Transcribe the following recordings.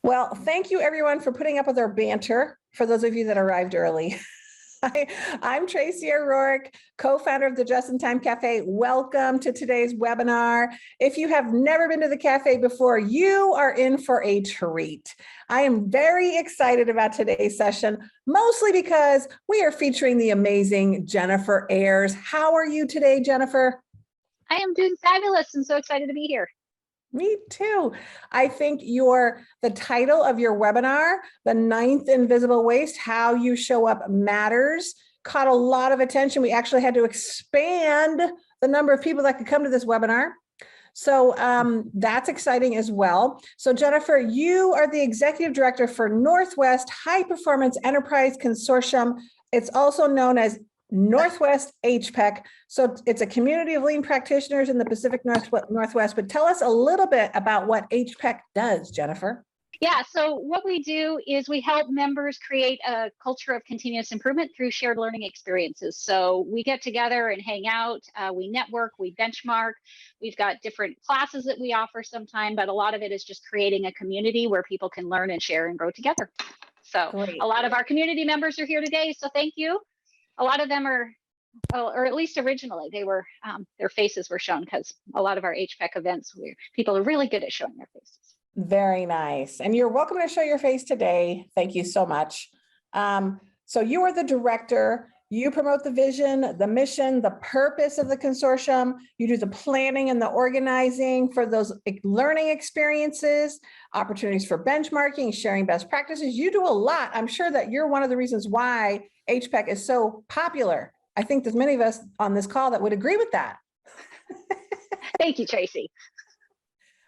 Well, thank you everyone for putting up with our banter, for those of you that arrived early. I'm Tracy O'Rourke, co-founder of the Just in Time Cafe. Welcome to today's webinar. If you have never been to the cafe before, you are in for a treat. I am very excited about today's session, mostly because we are featuring the amazing Jennifer Ayers. How are you today, Jennifer? I am doing fabulous and so excited to be here. Me too. I think the title of your webinar, The Ninth Invisible Waste, How You Show Up Matters, caught a lot of attention. We actually had to expand the number of people that could come to this webinar. So that's exciting as well. So Jennifer, you are the Executive Director for Northwest High Performance Enterprise Consortium. It's also known as Northwest HPEC. So it's a community of lean practitioners in the Pacific Northwest, but tell us a little bit about what HPEC does, Jennifer. Yeah, so what we do is we help members create a culture of continuous improvement through shared learning experiences. So we get together and hang out, we network, we benchmark, we've got different classes that we offer sometime, but a lot of it is just creating a community where people can learn and share and grow together. So A lot of our community members are here today, so thank you. A lot of them are, or at least originally, they were, their faces were shown because a lot of our HPEC events, people are really good at showing their faces. Very nice. And you're welcome to show your face today. Thank you so much. So you are the director. You promote the vision, the mission, the purpose of the consortium. You do the planning and the organizing for those learning experiences, opportunities for benchmarking, sharing best practices. You do a lot. I'm sure that you're one of the reasons why HPEC is so popular. I think there's many of us on this call that would agree with that. Thank you, Tracy.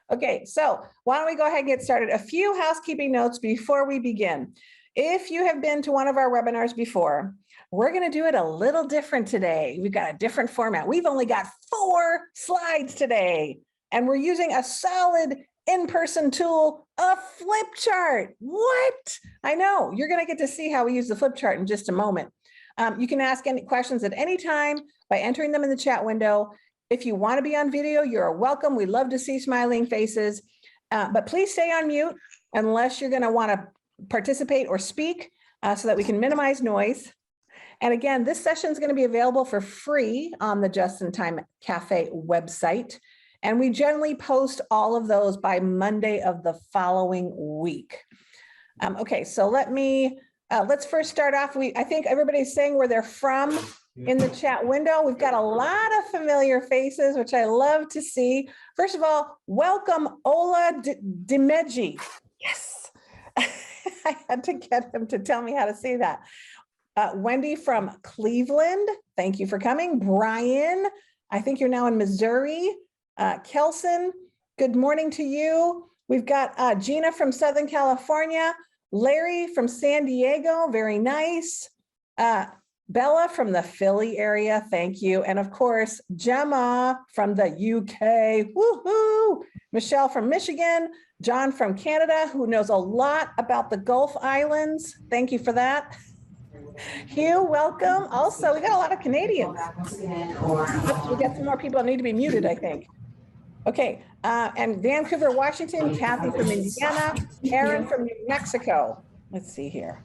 Okay, so why don't we go ahead and get started? A few housekeeping notes before we begin. If you have been to one of our webinars before, we're going to do it a little different today. We've got a different format. We've only got 4 slides today, and we're using a solid in-person tool, a flip chart. What? I know, you're going to get to see how we use the flip chart in just a moment. You can ask any questions at any time by entering them in the chat window. If you want to be on video, you're welcome. We love to see smiling faces, but please stay on mute unless you're going to want to participate or speak so that we can minimize noise. And again, this session is going to be available for free on the Just in Time Cafe website. And we generally post all of those by Monday of the following week. Okay, so let's first start off. I think everybody's saying where they're from in the chat window. We've got a lot of familiar faces, which I love to see. First of all, welcome Ola Dimeji. Yes, I had to get him to tell me how to say that. Wendy from Cleveland, thank you for coming. Brian, I think you're now in Missouri. Kelson, good morning to you. We've got Gina from Southern California. Larry from San Diego, very nice. Bella from the Philly area, thank you. And of course, Gemma from the UK, woohoo! Michelle from Michigan, John from Canada, who knows a lot about the Gulf Islands. Thank you for that. Hugh, welcome. Also, we got a lot of Canadians. We got some more people that need to be muted, I think. Okay, and Vancouver, Washington, Kathy from Indiana, Aaron from New Mexico. Let's see here.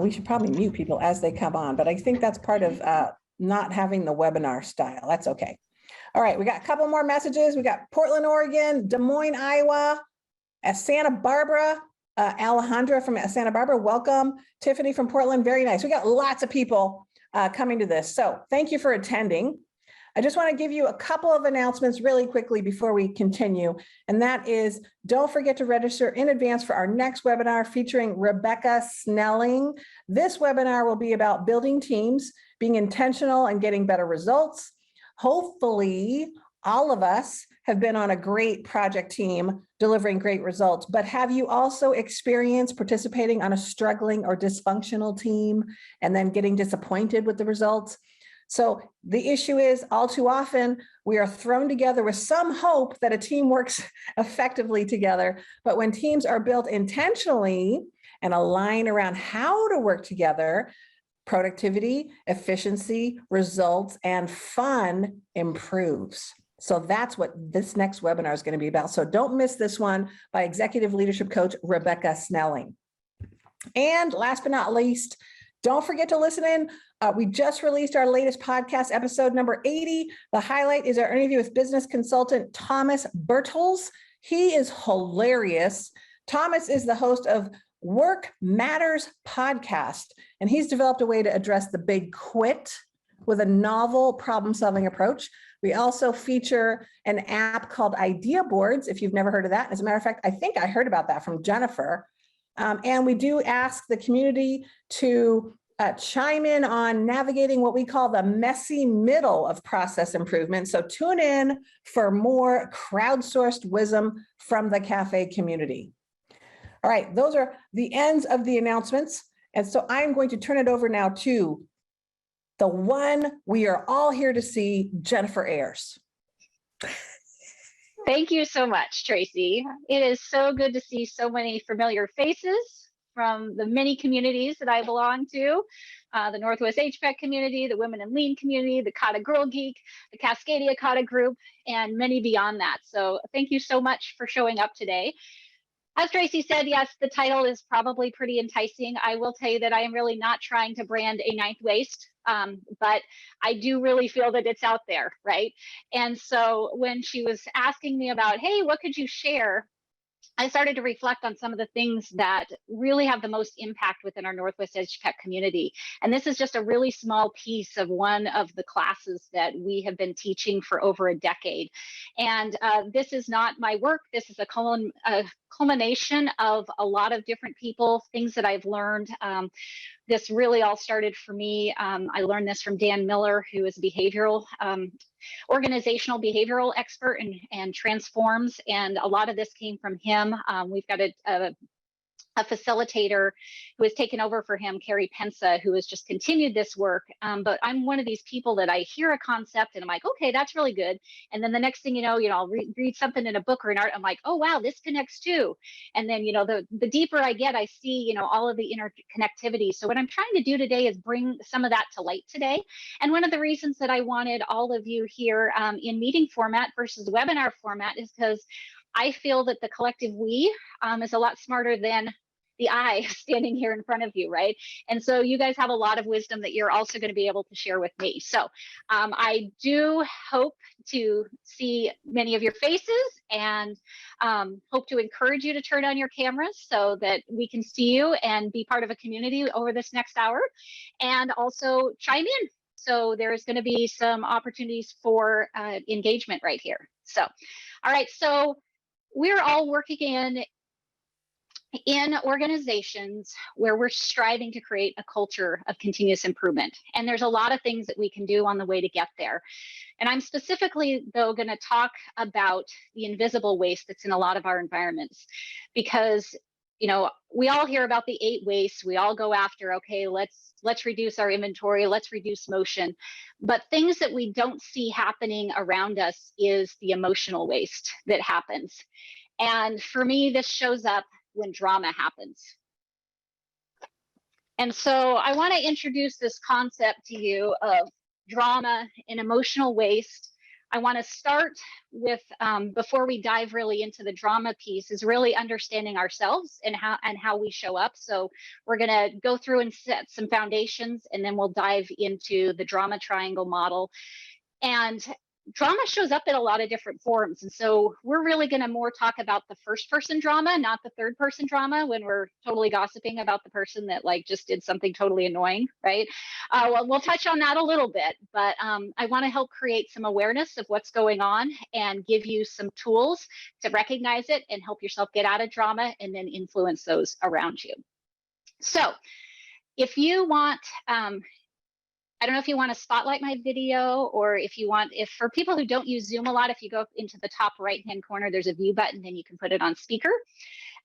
We should probably mute people as they come on, but I think that's part of not having the webinar style. That's okay. All right, we got a couple more messages. We got Portland, Oregon, Des Moines, Iowa, Santa Barbara, Alejandra from Santa Barbara, welcome. Tiffany from Portland, very nice. We got lots of people coming to this. So thank you for attending. I just want to give you a couple of announcements really quickly before we continue. And that is, don't forget to register in advance for our next webinar featuring Rebecca Snelling. This webinar will be about building teams, being intentional and getting better results. Hopefully, all of us have been on a great project team delivering great results, but have you also experienced participating on a struggling or dysfunctional team and then getting disappointed with the results? So the issue is, all too often, we are thrown together with some hope that a team works effectively together. But when teams are built intentionally and align around how to work together, productivity, efficiency, results, and fun improves. So that's what this next webinar is going to be about. So don't miss this one by Executive Leadership Coach Rebecca Snelling. And last but not least, don't forget to listen in. We just released our latest podcast, episode number 80. The highlight is our interview with business consultant Thomas Bertels. He is hilarious. Thomas is the host of Work Matters podcast, and he's developed a way to address the big quit with a novel problem-solving approach. We also feature an app called Idea Boards, if you've never heard of that. As a matter of fact, I think I heard about that from Jennifer. And we do ask the community to chime in on navigating what we call the messy middle of process improvement. So tune in for more crowdsourced wisdom from the cafe community. All right, those are the ends of the announcements. And so I'm going to turn it over now to the one we are all here to see, Jennifer Ayers. Thank you so much, Tracy. It is so good to see so many familiar faces from the many communities that I belong to, the Northwest HPEC community, the Women in Lean community, the Kata Girl Geek, the Cascadia Kata group, and many beyond that. So thank you so much for showing up today. As Tracy said, yes, the title is probably pretty enticing. I will tell you that I am really not trying to brand a ninth waist, but I do really feel that it's out there, right? And so when she was asking me about, hey, what could you share? I started to reflect on some of the things that really have the most impact within our Northwest HPEC community. And this is just a really small piece of one of the classes that we have been teaching for over a decade. And this is not my work. This is a culmination of a lot of different people, things that I've learned. This really all started for me. I learned this from Dan Miller, who is a organizational behavioral expert and transforms. And a lot of this came from him. We've got a facilitator who has taken over for him, Carrie Pensa, who has just continued this work. But I'm one of these people that I hear a concept and I'm like, okay, that's really good. And then the next thing you know, I'll read something in a book or an art. I'm like, oh, wow, this connects too. And then, the deeper I get, I see, all of the interconnectivity. So what I'm trying to do today is bring some of that to light today. And one of the reasons that I wanted all of you here in meeting format versus webinar format is because I feel that the collective we is a lot smarter than the I standing here in front of you, right? And so you guys have a lot of wisdom that you're also going to be able to share with me. So I do hope to see many of your faces and hope to encourage you to turn on your cameras so that we can see you and be part of a community over this next hour, and also chime in. So there's going to be some opportunities for engagement right here. So, all right, so we're all working in organizations where we're striving to create a culture of continuous improvement. And there's a lot of things that we can do on the way to get there. And I'm specifically, though, going to talk about the invisible waste that's in a lot of our environments, because we all hear about the 8 wastes. We all go after, okay, let's reduce our inventory, let's reduce motion. But things that we don't see happening around us is the emotional waste that happens. And for me, this shows up when drama happens. And so I want to introduce this concept to you of drama and emotional waste. I want to start with, before we dive really into the drama piece, is really understanding ourselves and how we show up. So we're going to go through and set some foundations, and then we'll dive into the drama triangle model. And drama shows up in a lot of different forms. And so we're really going to more talk about the first person drama, not the third person drama, when we're totally gossiping about the person that just did something totally annoying, right? Well, we'll touch on that a little bit, but I want to help create some awareness of what's going on and give you some tools to recognize it and help yourself get out of drama and then influence those around you. So if you want, I don't know if you want to spotlight my video, or if for people who don't use Zoom a lot, if you go into the top right-hand corner, there's a view button, then you can put it on speaker.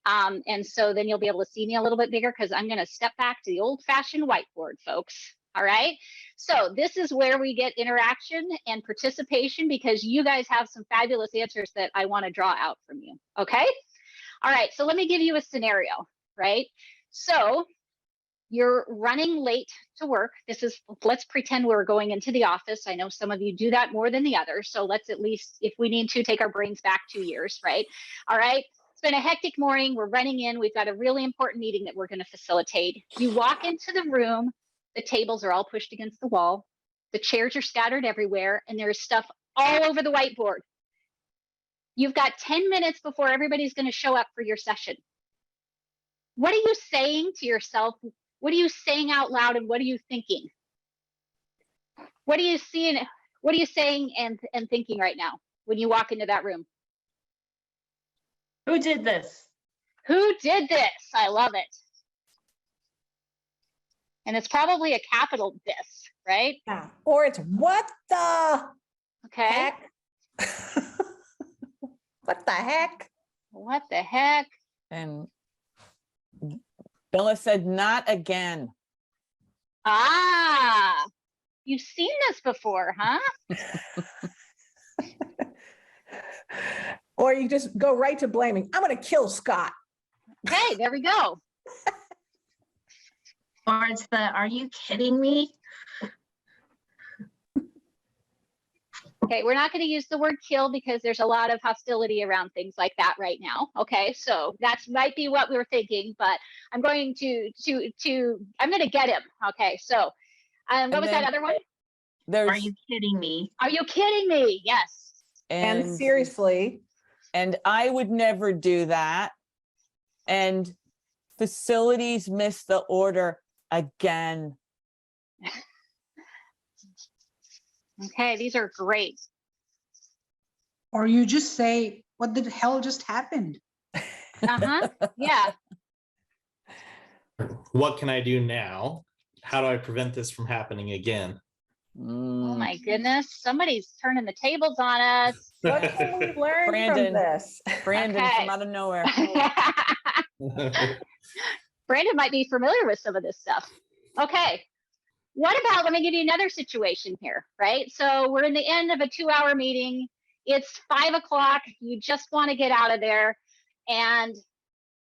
And so then you'll be able to see me a little bit bigger, because I'm going to step back to the old-fashioned whiteboard, folks. All right. So this is where we get interaction and participation, because you guys have some fabulous answers that I want to draw out from you. Okay. All right. So let me give you a scenario, right? So You're running late to work. Let's pretend we're going into the office. I know some of you do that more than the others. So let's at least, if we need to, take our brains back 2 years, right? All right. It's been a hectic morning. We're running in. We've got a really important meeting that we're going to facilitate. You walk into the room. The tables are all pushed against the wall. The chairs are scattered everywhere, and there's stuff all over the whiteboard. You've got 10 minutes before everybody's going to show up for your session. What are you saying to yourself? What are you saying out loud, and what are you thinking? What are you seeing? What are you saying and thinking right now when you walk into that room? Who did this? Who did this? I love it. And it's probably a capital this, right? Yeah. Or it's what the Okay. heck? What the heck? What the heck? And Bella said, not again. Ah, you've seen this before, huh? Or you just go right to blaming. I'm going to kill Scott. Okay, there we go. Or it's the, are you kidding me? Okay, we're not going to use the word kill because there's a lot of hostility around things like that right now. Okay, so that might be what we were thinking, but I'm going I'm going to get him. Okay, so what was that other one? Are you kidding me? Are you kidding me? Yes. And seriously. And I would never do that. And facilities missed the order again. Okay, these are great. Or you just say, what the hell just happened? Uh-huh. Yeah. What can I do now? How do I prevent this from happening again? Oh my goodness, somebody's turning the tables on us. What can we learn Brandon. from this? Brandon Okay. from out of nowhere. Brandon might be familiar with some of this stuff. Okay. What about, let me give you another situation here, right? So we're in the end of a 2-hour meeting. It's 5 o'clock. You just want to get out of there. And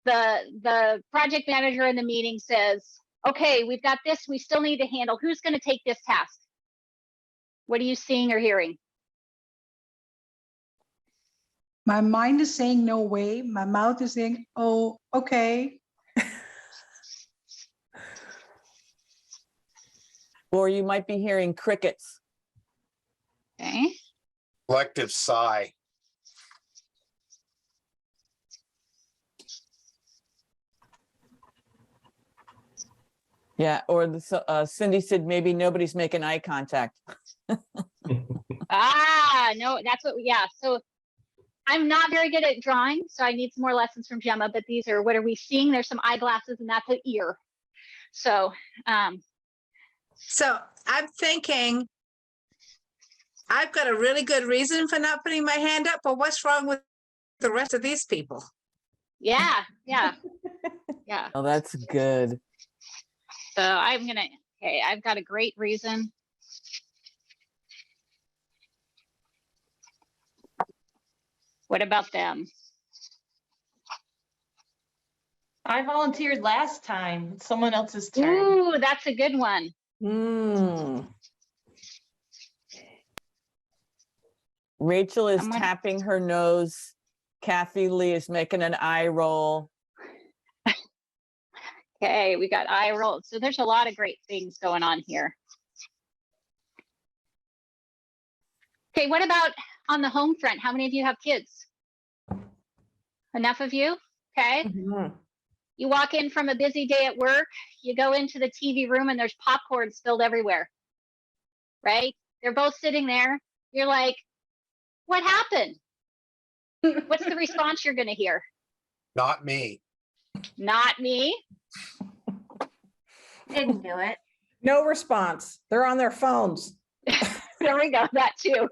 the project manager in the meeting says, okay, we've got this we still need to handle. Who's going to take this task? What are you seeing or hearing? My mind is saying no way. My mouth is saying, oh, okay. Or you might be hearing crickets. Okay. Collective sigh. Yeah, or Cindy said maybe nobody's making eye contact. Ah, no, that's what, yeah. So I'm not very good at drawing, so I need some more lessons from Gemma, but these are, what are we seeing? There's some eyeglasses and that's an ear. So, So I'm thinking, I've got a really good reason for not putting my hand up, but what's wrong with the rest of these people? yeah, yeah, yeah. Oh, that's good. So okay, I've got a great reason. What about them? I volunteered last time. It's someone else's turn. Ooh, that's a good one. Rachel is Someone- tapping her nose. Kathy Lee is making an eye roll. Okay, we got eye roll. So there's a lot of great things going on here. Okay, what about on the home front? How many of you have kids? Enough of you? Okay. Mhm. You walk in from a busy day at work, you go into the TV room and there's popcorn spilled everywhere, right? They're both sitting there. You're like, what happened? What's the response you're going to hear? Not me. Not me. Didn't do it. No response. They're on their phones. There we go. That too.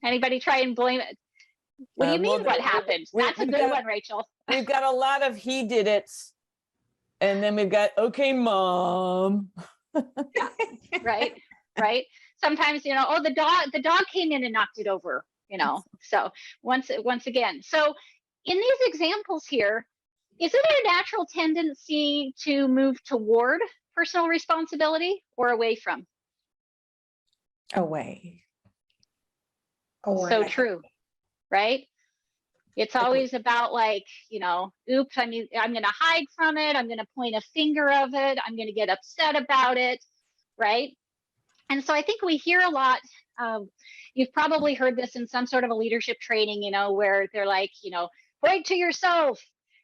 Anybody try and blame it? What do you mean? What happened? That's a good one, Rachel. We've got a lot of he did it. And then we've got, okay, mom. Right. Right. Sometimes, oh, the dog came in and knocked it over, So once again, so in these examples here, Is it a natural tendency to move toward personal responsibility or away from? Away. So true, right? It's always about like, you know, oops, I'm going to hide from it. I'm going to point a finger of it. I'm going to get upset about it, right? And so I think we hear a lot. You've probably heard this in some sort of a leadership training, you know, where they're like, you know, point to yourself,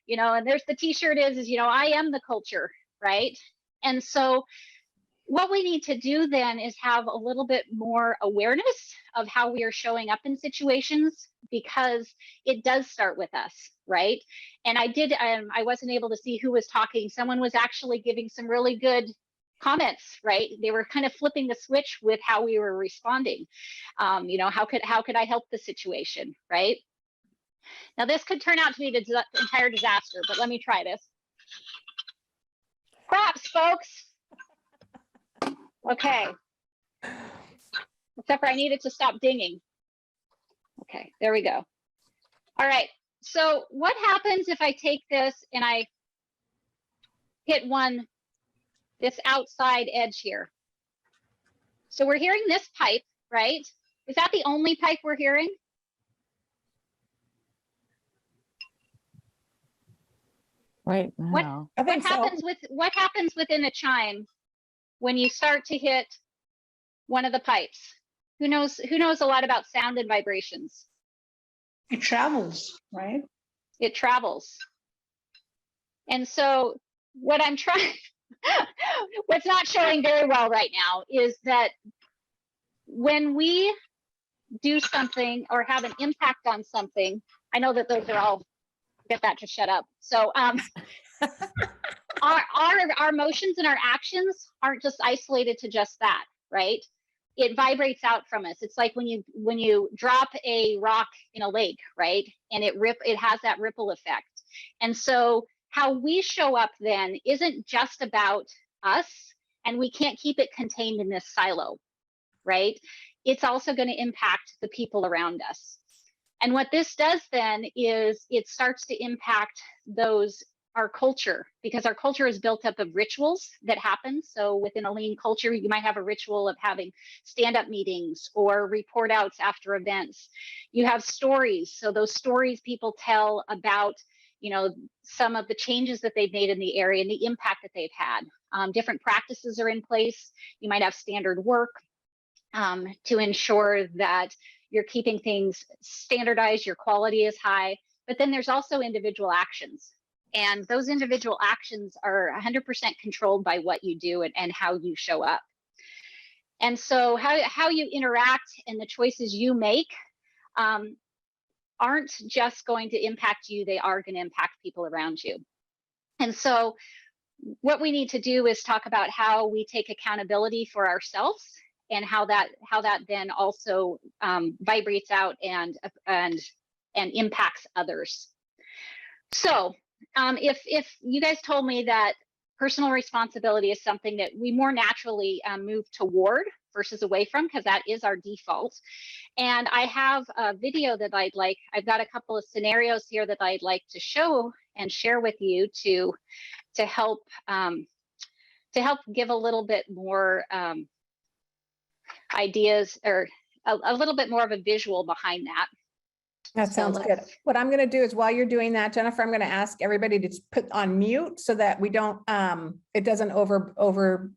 you know, and there's the t-shirt is, you know, I am the culture, right? And so what we need to do then is have a little bit more awareness of how we are showing up in situations, because it does start with us, right? And I wasn't able to see who was talking. Someone was actually giving some really good comments, right? They were kind of flipping the switch with how we were responding. You know, how could I help the situation, right? Now this could turn out to be the entire disaster, but let me try this. Props, folks. Okay. Except for I need it to stop dinging. Okay, there we go. All right. So what happens if I take this and I hit this outside edge here? So we're hearing this pipe, right? Is that the only pipe we're hearing? Right now. I think so. What happens within a chime when you start to hit one of the pipes? Who knows a lot about sound and vibrations? It travels, right? It travels. And so what I'm trying, what's not showing very well right now is that when we do something or have an impact on something, I know that those are all, get that to shut up. So our emotions and our actions aren't just isolated to just that, right? It vibrates out from us. It's like when you drop a rock in a lake, right? And it has that ripple effect. And so how we show up then isn't just about us, and we can't keep it contained in this silo, right? It's also going to impact the people around us. And what this does then is it starts to impact our culture, because our culture is built up of rituals that happen. So within a lean culture, you might have a ritual of having stand-up meetings or report outs after events. You have stories. So those stories people tell about, you know, some of the changes that they've made in the area and the impact that they've had. Different practices are in place. You might have standard work to ensure that you're keeping things standardized, your quality is high. But then there's also individual actions. And those individual actions are 100% controlled by what you do and how you show up. And so how you interact and the choices you make aren't just going to impact you, they are going to impact people around you. And so what we need to do is talk about how we take accountability for ourselves and how that then also vibrates out and impacts others. So if you guys told me that personal responsibility is something that we more naturally move toward versus away from, because that is our default. And I have a video that I've got a couple of scenarios here that I'd like to show and share with you to help give a little bit more ideas, or a little bit more of a visual behind that. That sounds good. What I'm going to do is, while you're doing that, Jennifer, I'm going to ask everybody to put on mute so that we don't, it doesn't go over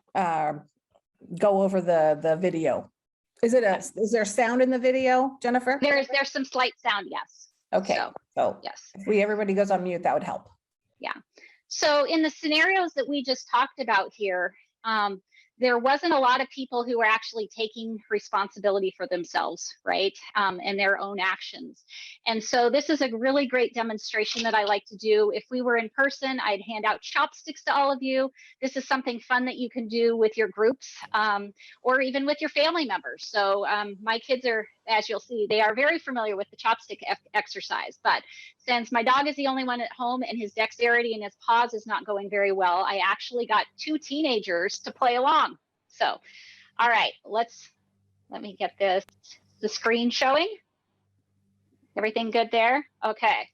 the video. Is there sound in the video, Jennifer? There's some slight sound, yes. Okay. So yes. If everybody goes on mute, that would help. Yeah. So in the scenarios that we just talked about here, there wasn't a lot of people who were actually taking responsibility for themselves, right? And their own actions. And so this is a really great demonstration that I like to do. If we were in person, I'd hand out chopsticks to all of you. This is something fun that you can do with your groups or even with your family members. So my kids are, as you'll see, they are very familiar with the chopstick exercise. But since my dog is the only one at home and his dexterity and his paws is not going very well, I actually got 2 teenagers to play along. So, all right, let me get the screen showing. Everything good there? Okay.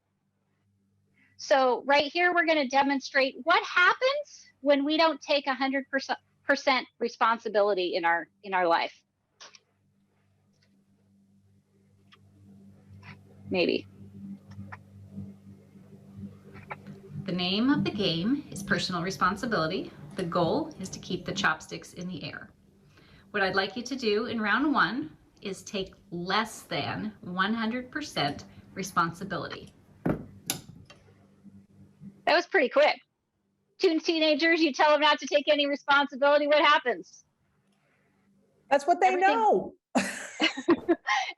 So right here, we're going to demonstrate what happens when we don't take 100% responsibility in our life. Maybe. The name of the game is personal responsibility. The goal is to keep the chopsticks in the air. What I'd like you to do in round 1 is take less than 100% responsibility. That was pretty quick. 2 teenagers, you tell them not to take any responsibility, what happens? That's what they Everything- know.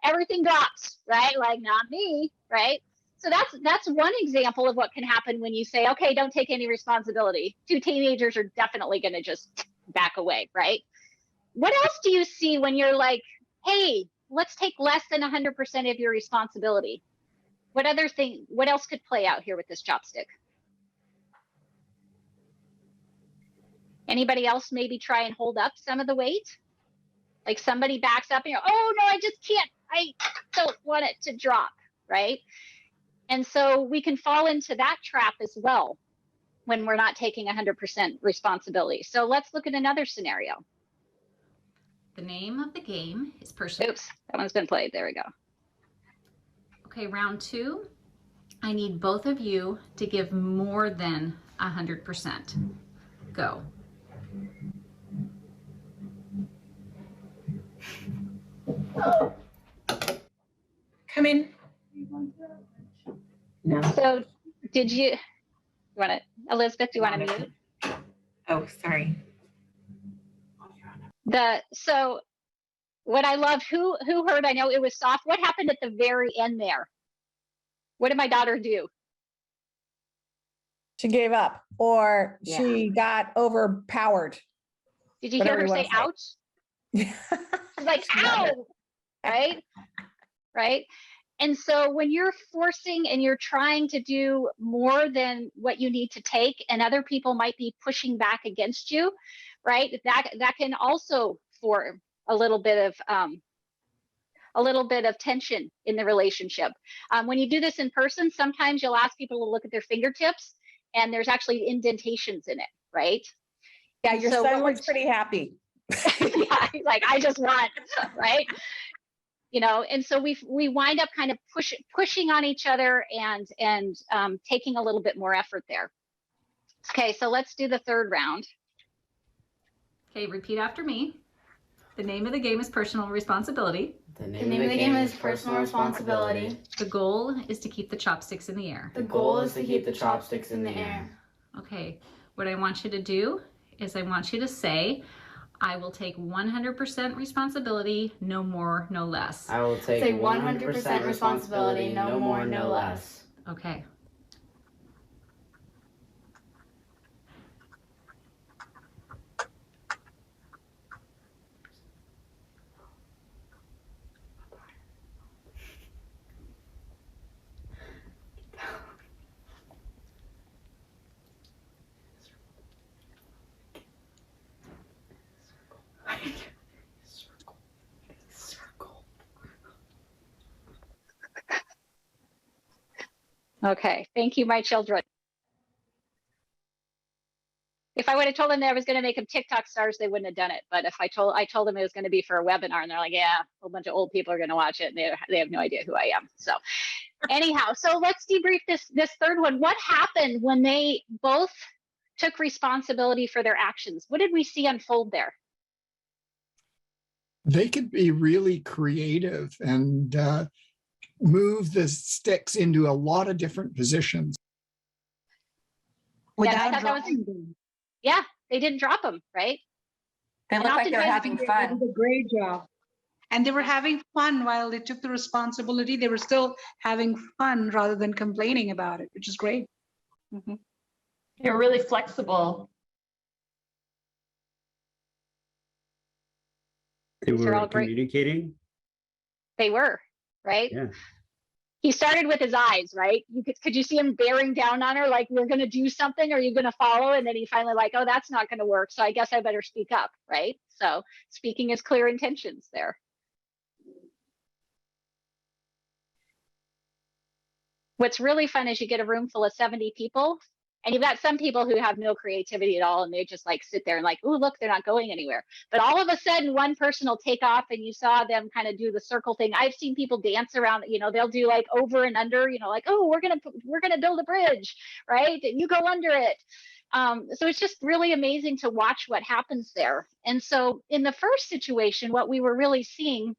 Everything drops, right? Like, not me, right? So that's one example of what can happen when you say, okay, don't take any responsibility. 2 teenagers are definitely going to just back away, right? What else do you see when you're like, hey, let's take less than 100% of your responsibility? What else could play out here with this chopstick? Anybody else maybe try and hold up some of the weight? Like somebody backs up and you're, oh no, I just can't. I don't want it to drop, right? And so we can fall into that trap as well when we're not taking 100% responsibility. So let's look at another scenario. The name of the game is personal. Oops, that one's been played. There we go. Okay, round 2. I need both of you to give more than 100%. Go. Come in. No. So did you want to, Elizabeth, do you want to mute? Oh, sorry. So what I love, who heard, I know it was soft. What happened at the very end there? What did my daughter do? She gave up or she got overpowered. Did you hear Whatever her you say, wanna ouch? She's like, ow, right? Right? And so when you're forcing and you're trying to do more than what you need to take, and other people might be pushing back against you, right? That can also form a little bit of tension in the relationship. When you do this in person, sometimes you'll ask people to look at their fingertips, and there's actually indentations in it, right? Yeah, And your so son what looks pretty happy. yeah, he's like, I just want, right? You know, and so we wind up kind of pushing on each other and taking a little bit more effort there. Okay, so let's do the third round. Okay, repeat after me. The name of the game is personal responsibility. The name of the game is personal responsibility. The goal is to keep the chopsticks in the air. The goal is to keep the chopsticks in the air. Okay, what I want you to do is I want you to say, I will take 100% responsibility, no more, no less. I will take 100% responsibility, no more, no less. Okay. Okay, thank you, my children. If I would have told them that I was going to make them TikTok stars, they wouldn't have done it. But if I told them it was going to be for a webinar, and they're like, yeah, a whole bunch of old people are going to watch it, and they have no idea who I am. So anyhow, so let's debrief this third one. What happened when they both took responsibility for their actions? What did we see unfold there? They could be really creative and move the sticks into a lot of different positions. Yeah, I thought that was, yeah, they didn't drop them, right? They look like they're having They fun. did a great job. And they were having fun while they took the responsibility. They were still having fun rather than complaining about it, which is great. Mm-hmm. They're really flexible. They These are were all great. communicating. They were, right? Yeah. He started with his eyes, right? Could you see him bearing down on her, like, we're going to do something, or are you going to follow? And then he finally like, oh, that's not going to work. So I guess I better speak up, right? So speaking his clear intentions there. What's really fun is you get a room full of 70 people, and you've got some people who have no creativity at all, and they just like sit there and like, oh, look, they're not going anywhere. But all of a sudden, one person will take off, and you saw them kind of do the circle thing. I've seen people dance around, you know, they'll do like over and under, you know, like, oh, we're gonna build a bridge, right? And you go under it. So it's just really amazing to watch what happens there. And so in the first situation, what we were really seeing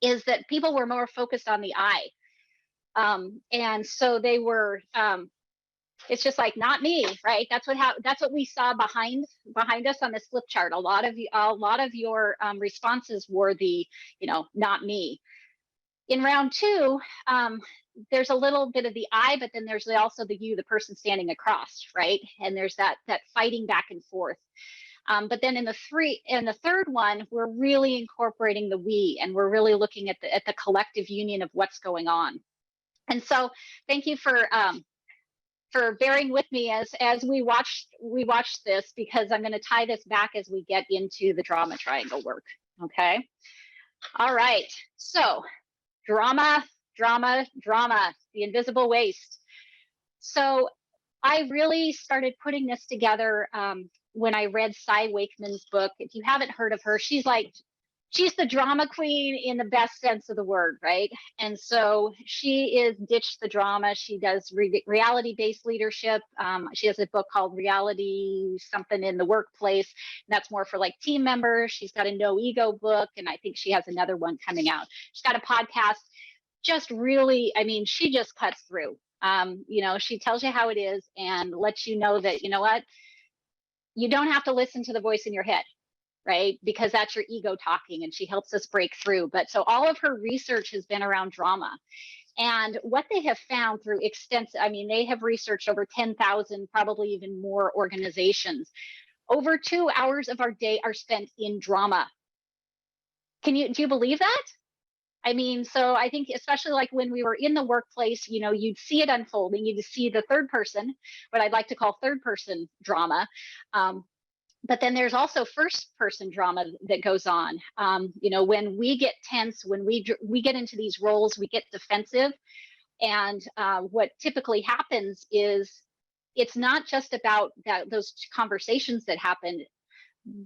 is that people were more focused on the I. And so they were, it's just like, not me, right? That's what we saw behind us on this flip chart. A lot of your responses were the, you know, not me. In round two, there's a little bit of the I, but then there's also the you, the person standing across, right? And there's that fighting back and forth. But then in the third one, we're really incorporating the we, and we're really looking at the collective union of what's going on. And so, thank you for bearing with me as we watch this, because I'm going to tie this back as we get into the drama triangle work. Okay. All right. So, drama, the invisible waste. So I really started putting this together when I read Cy Wakeman's book. If you haven't heard of her, she's the drama queen in the best sense of the word, right? And so she is ditched the drama. She does reality-based leadership. She has a book called Reality Something in the Workplace, and that's more for like team members. She's got a no ego book, and I think she has another one coming out. She's got a podcast. Just really, I mean, she just cuts through. You know, she tells you how it is and lets you know that, you know what, you don't have to listen to the voice in your head, right? Because that's your ego talking, and she helps us break through. But so all of her research has been around drama. And what they have found through extensive, I mean, they have researched over 10,000, probably even more organizations. Over 2 hours of our day are spent in drama. Do you believe that? I mean, so I think especially like when we were in the workplace, you know, you'd see it unfolding, you'd see the third person, what I'd like to call third person drama. But then there's also first person drama that goes on. You know, when we get tense, when we get into these roles, we get defensive. And what typically happens is it's not just about those conversations that happen.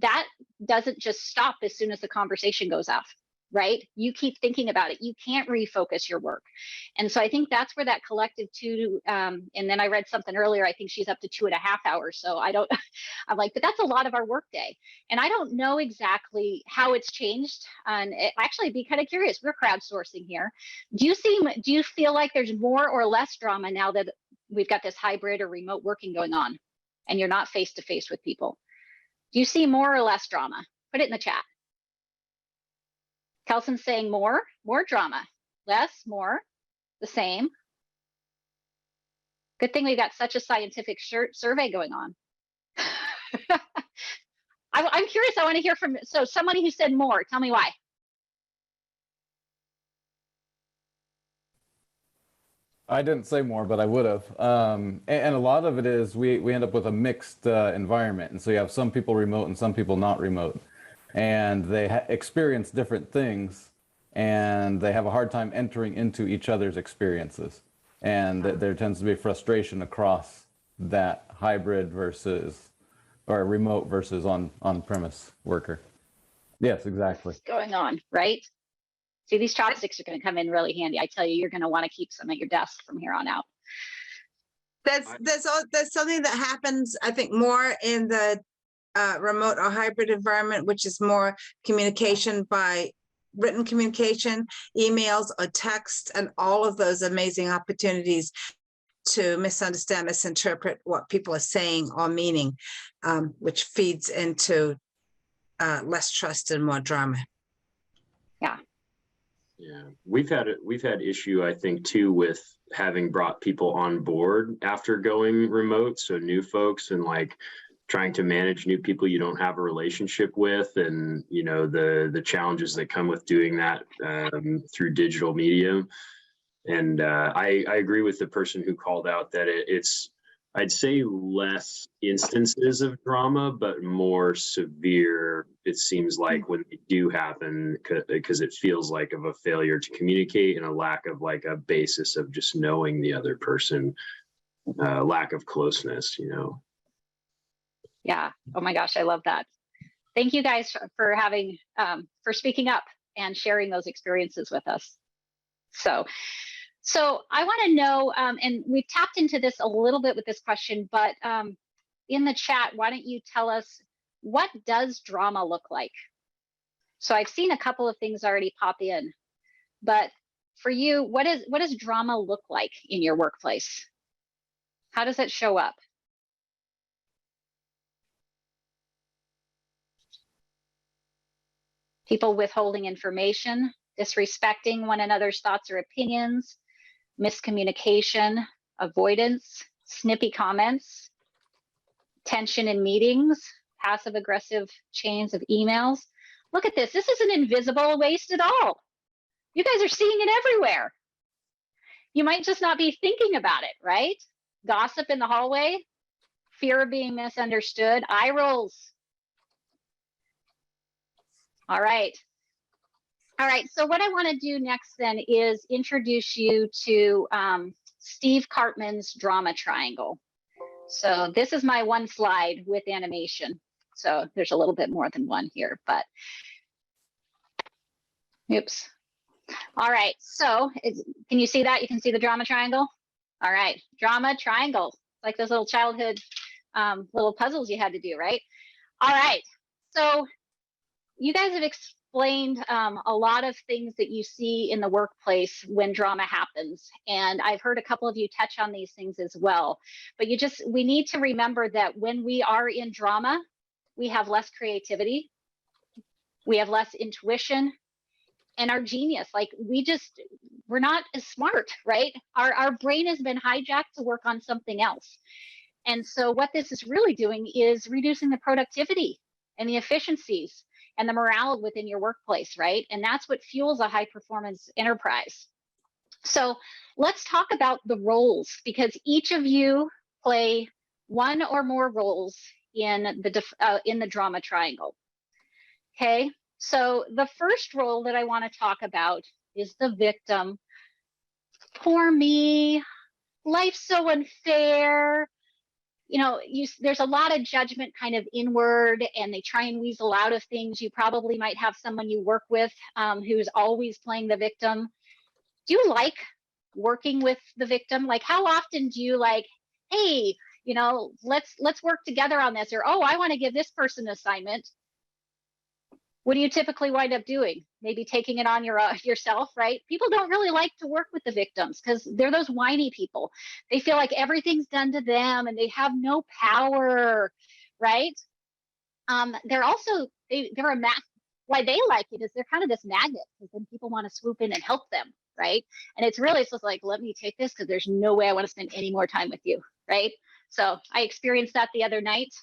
That doesn't just stop as soon as the conversation goes off. Right? You keep thinking about it. You can't refocus your work. And so I think that's where that collective and then I read something earlier, I think she's up to 2.5 hours. So I'm like, but that's a lot of our workday. And I don't know exactly how it's changed. And actually be kind of curious. We're crowdsourcing here. Do you feel like there's more or less drama now that we've got this hybrid or remote working going on and you're not face to face with people? Do you see more or less drama? Put it in the chat. Kelson's saying more drama, less, more, the same. Good thing we've got such a scientific survey going on. I'm curious, I want to hear from, so somebody who said more, tell me why. I didn't say more, but I would have. And a lot of it is we end up with a mixed environment. And so you have some people remote and some people not remote. And they experience different things, and they have a hard time entering into each other's experiences. And there tends to be frustration across that hybrid versus, or remote versus on-premise worker. Yes, exactly. What's going on, right? See, these chopsticks are going to come in really handy. I tell you, you're going to want to keep some at your desk from here on out. There's something that happens, I think, more in the remote or hybrid environment, which is more communication by written communication, emails or text, and all of those amazing opportunities to misunderstand, misinterpret what people are saying or meaning, which feeds into less trust and more drama. Yeah. Yeah, we've had issue, I think, too, with having brought people on board after going remote. So new folks and like trying to manage new people you don't have a relationship with, and you know the challenges that come with doing that through digital media. And I agree with the person who called out that it's I'd say less instances of drama, but more severe, it seems like, when they do happen, because it feels like of a failure to communicate and a lack of like a basis of just knowing the other person, lack of closeness, you know. Yeah. Oh my gosh, I love that. Thank you guys for having, for speaking up and sharing those experiences with us. So I want to know, and we've tapped into this a little bit with this question, but in the chat, why don't you tell us, what does drama look like? So I've seen a couple of things already pop in, but for you, what does drama look like in your workplace? How does it show up? People withholding information, disrespecting one another's thoughts or opinions, miscommunication, avoidance, snippy comments, tension in meetings, passive aggressive chains of emails. Look at this. This isn't invisible waste at all. You guys are seeing it everywhere. You might just not be thinking about it, right? Gossip in the hallway, fear of being misunderstood, eye rolls. All right. All right, so what I want to do next then is introduce you to Steve Cartman's drama triangle. So this is my one slide with animation. So there's a little bit more than one here, but oops. All right, so can you see that? You can see the drama triangle? All right, drama triangle, like those little childhood little puzzles you had to do, right? All right, so you guys have explained a lot of things that you see in the workplace when drama happens. And I've heard a couple of you touch on these things as well. But we need to remember that when we are in drama, we have less creativity, we have less intuition, and our genius, like we're not as smart, right? Our brain has been hijacked to work on something else. And so what this is really doing is reducing the productivity and the efficiencies and the morale within your workplace, right? And that's what fuels a high performance enterprise. So let's talk about the roles, because each of you play one or more roles in the drama triangle. Okay, so the first role that I want to talk about is the victim. Poor me, life's so unfair. You know, there's a lot of judgment kind of inward, and they try and weasel out of things. You probably might have someone you work with who's always playing the victim. Do you like working with the victim? Like, how often do you like, hey, you know, let's work together on this, or oh, I want to give this person an assignment. What do you typically wind up doing? Maybe taking it on yourself, right? People don't really like to work with the victims because they're those whiny people. They feel like everything's done to them and they have no power, right? They're also, why they like it is they're kind of this magnet, because then people want to swoop in and help them, right? And it's really just like, let me take this because there's no way I want to spend any more time with you, right? So I experienced that the other night.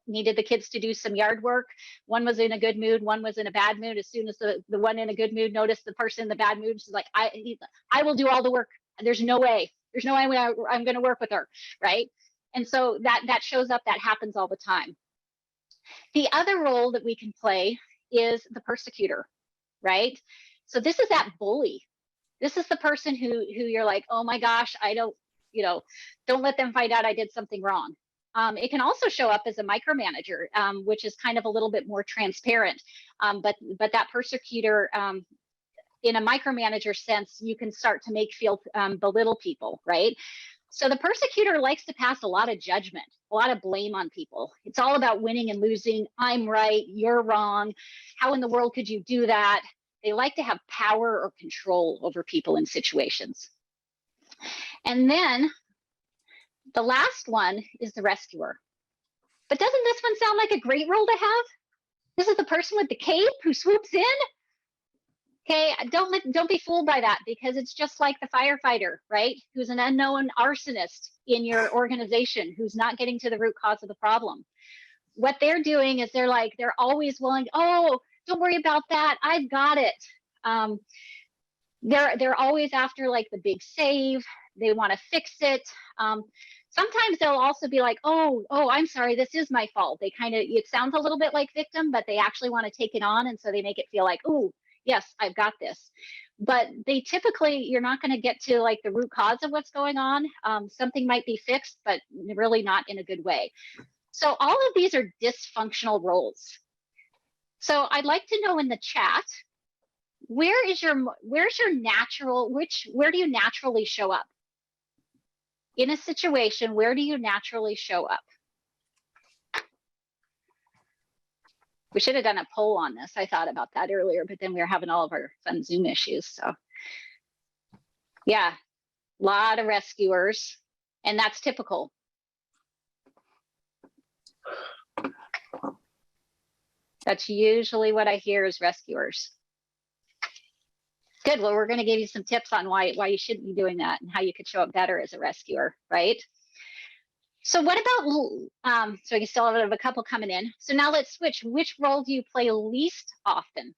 Needed the kids to do some yard work. One was in a good mood, one was in a bad mood. As soon as the one in a good mood noticed the person in the bad mood, she's like, I will do all the work. There's no way I'm going to work with her, right? And so that shows up, that happens all the time. The other role that we can play is the persecutor, right? So this is that bully. This is the person who you're like, oh my gosh, don't let them find out I did something wrong. It can also show up as a micromanager, which is kind of a little bit more transparent. But that persecutor, in a micromanager sense, you can start to belittle people, right? So the persecutor likes to pass a lot of judgment, a lot of blame on people. It's all about winning and losing. I'm right, you're wrong. How in the world could you do that? They like to have power or control over people in situations. And then the last one is the rescuer. But doesn't this one sound like a great role to have? This is the person with the cape who swoops in. Okay, don't be fooled by that, because it's just like the firefighter, right? Who's an unknown arsonist in your organization who's not getting to the root cause of the problem. What they're doing is they're always willing, oh, don't worry about that, I've got it. They're always after like the big save. They want to fix it. Sometimes they'll also be like, oh, I'm sorry, this is my fault. They kind of, it sounds a little bit like victim, but they actually want to take it on. And so they make it feel like, oh, yes, I've got this. But they typically, you're not going to get to like the root cause of what's going on. Something might be fixed, but really not in a good way. So all of these are dysfunctional roles. So I'd like to know in the chat, where's your natural, where do you naturally show up? In a situation, where do you naturally show up? We should have done a poll on this. I thought about that earlier, but then we were having all of our fun Zoom issues. So yeah, a lot of rescuers, and that's typical. That's usually what I hear is rescuers. Good. Well, we're going to give you some tips on why you shouldn't be doing that and how you could show up better as a rescuer, right? So what about, so you still have a couple coming in. So now let's switch. Which role do you play least often?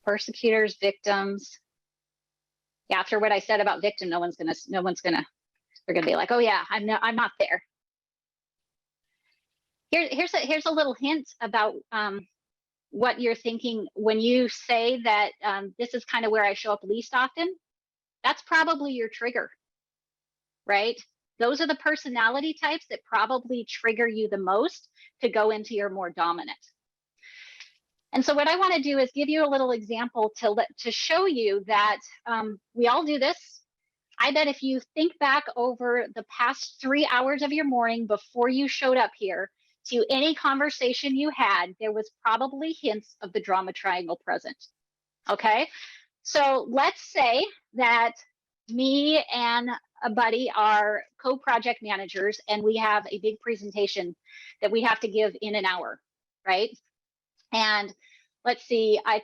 Persecutors, victims. Yeah, after what I said about victim, they're gonna be like, oh yeah, I'm not there. Here's a little hint about what you're thinking when you say that this is kind of where I show up least often. That's probably your trigger, right? Those are the personality types that probably trigger you the most to go into your more dominant. And so what I want to do is give you a little example to show you that we all do this. I bet if you think back over the past 3 hours of your morning before you showed up here to any conversation you had, there was probably hints of the drama triangle present. Okay, so let's say that me and a buddy are co-project managers and we have a big presentation that we have to give in an hour, right? And let's see, I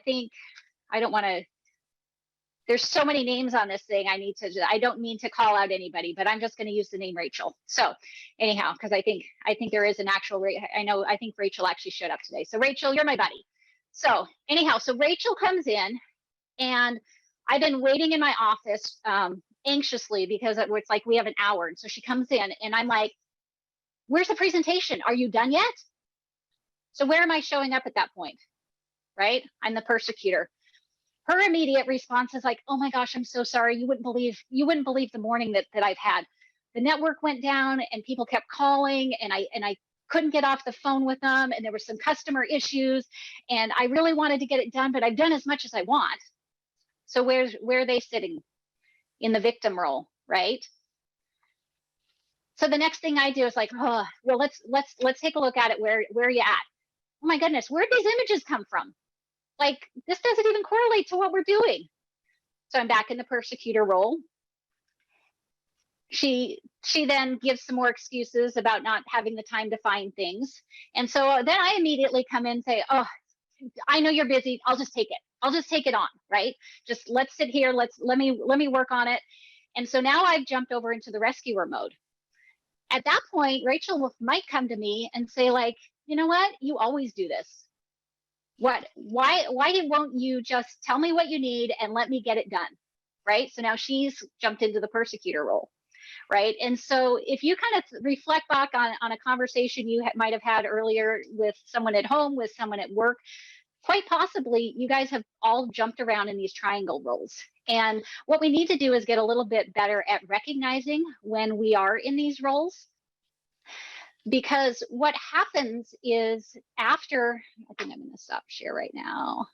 don't want to, there's so many names on this thing. I don't mean to call out anybody, but I'm just going to use the name Rachel. So anyhow, because I think there is an actual, I think Rachel actually showed up today. So Rachel, you're my buddy. So anyhow, so Rachel comes in and I've been waiting in my office anxiously because it's like we have an hour. And so she comes in and I'm like, where's the presentation? Are you done yet? So where am I showing up at that point? Right? I'm the persecutor. Her immediate response is like, oh my gosh, I'm so sorry. You wouldn't believe the morning that I've had. The network went down and people kept calling and I couldn't get off the phone with them and there were some customer issues and I really wanted to get it done, but I've done as much as I want. So where are they sitting? In the victim role, right? So the next thing I do is like, oh, well, let's take a look at it. Where are you at? Oh my goodness, where'd these images come from? Like, this doesn't even correlate to what we're doing. So I'm back in the persecutor role. She then gives some more excuses about not having the time to find things. And so then I immediately come in and say, oh, I know you're busy. I'll just take it. I'll just take it on, right? Just let's sit here. Let me work on it. And so now I've jumped over into the rescuer mode. At that point, Rachel might come to me and say like, you know what? You always do this. Why won't you just tell me what you need and let me get it done, right? So now she's jumped into the persecutor role, right? And so if you kind of reflect back on a conversation you might have had earlier with someone at home, with someone at work, quite possibly you guys have all jumped around in these triangle roles. And what we need to do is get a little bit better at recognizing when we are in these roles. Because what happens is after, I think I'm going to stop share right now.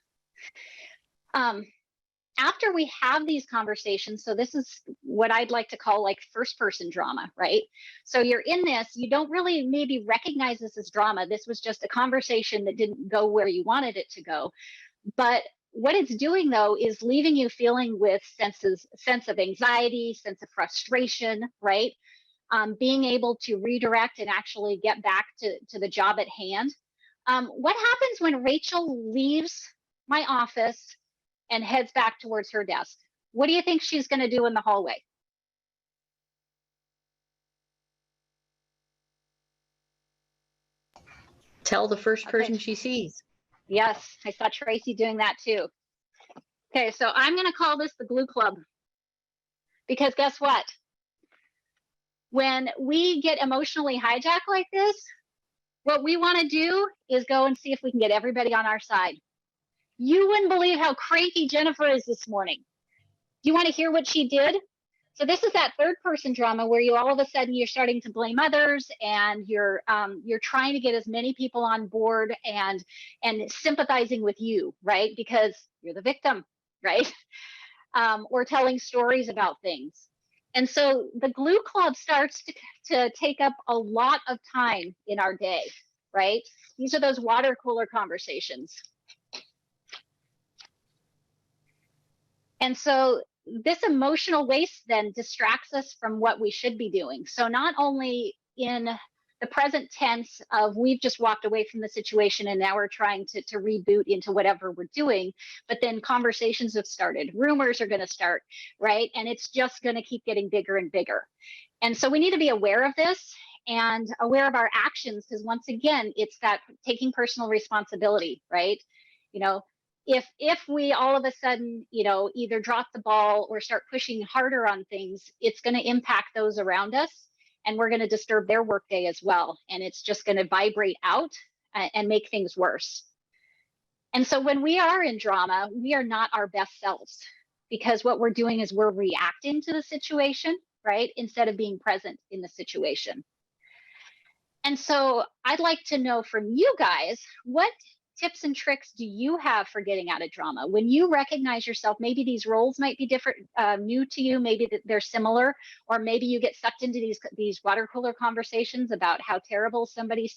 After we have these conversations, so this is what I'd like to call like first person drama, right? So you're in this, you don't really maybe recognize this as drama. This was just a conversation that didn't go where you wanted it to go. But what it's doing though is leaving you feeling with sense of anxiety, sense of frustration, right? Being able to redirect and actually get back to the job at hand. What happens when Rachel leaves my office and heads back towards her desk? What do you think she's going to do in the hallway? Tell the first person she sees. Yes, I saw Tracy doing that too. Okay, so I'm going to call this the glue club, because guess what? When we get emotionally hijacked like this, what we want to do is go and see if we can get everybody on our side. You wouldn't believe how cranky Jennifer is this morning. Do you want to hear what she did? So this is that third person drama where you all of a sudden you're starting to blame others, and you're trying to get as many people on board and sympathizing with you, right? Because you're the victim, right? Or telling stories about things. And so the glue club starts to take up a lot of time in our day, right? These are those water cooler conversations. And so this emotional waste then distracts us from what we should be doing. So not only in the present tense of we've just walked away from the situation and now we're trying to reboot into whatever we're doing, but then conversations have started, rumors are going to start, right? And it's just going to keep getting bigger and bigger. And so we need to be aware of this and aware of our actions, because once again, it's that taking personal responsibility, right? You know, if we all of a sudden, you know, either drop the ball or start pushing harder on things, it's going to impact those around us, and we're going to disturb their workday as well. And it's just going to vibrate out and make things worse. And so when we are in drama, we are not our best selves, because what we're doing is we're reacting to the situation, right? Instead of being present in the situation. And so I'd like to know from you guys, what tips and tricks do you have for getting out of drama? When you recognize yourself, maybe these roles might be different, new to you, maybe they're similar, or maybe you get sucked into these water cooler conversations about how terrible somebody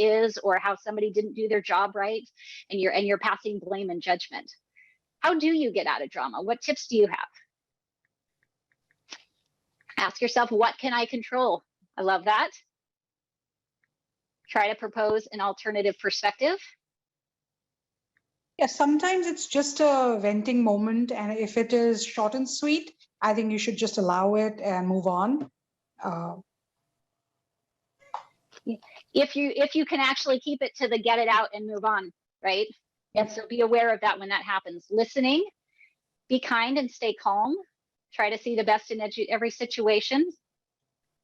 is, or how somebody didn't do their job right, and you're passing blame and judgment. How do you get out of drama? What tips do you have? Ask yourself, what can I control? I love that. Try to propose an alternative perspective. Yeah, sometimes it's just a venting moment, and if it is short and sweet, I think you should just allow it and move on. If you can actually keep it to the get it out and move on, right? And so be aware of that when that happens. Listening, be kind and stay calm. Try to see the best in every situation.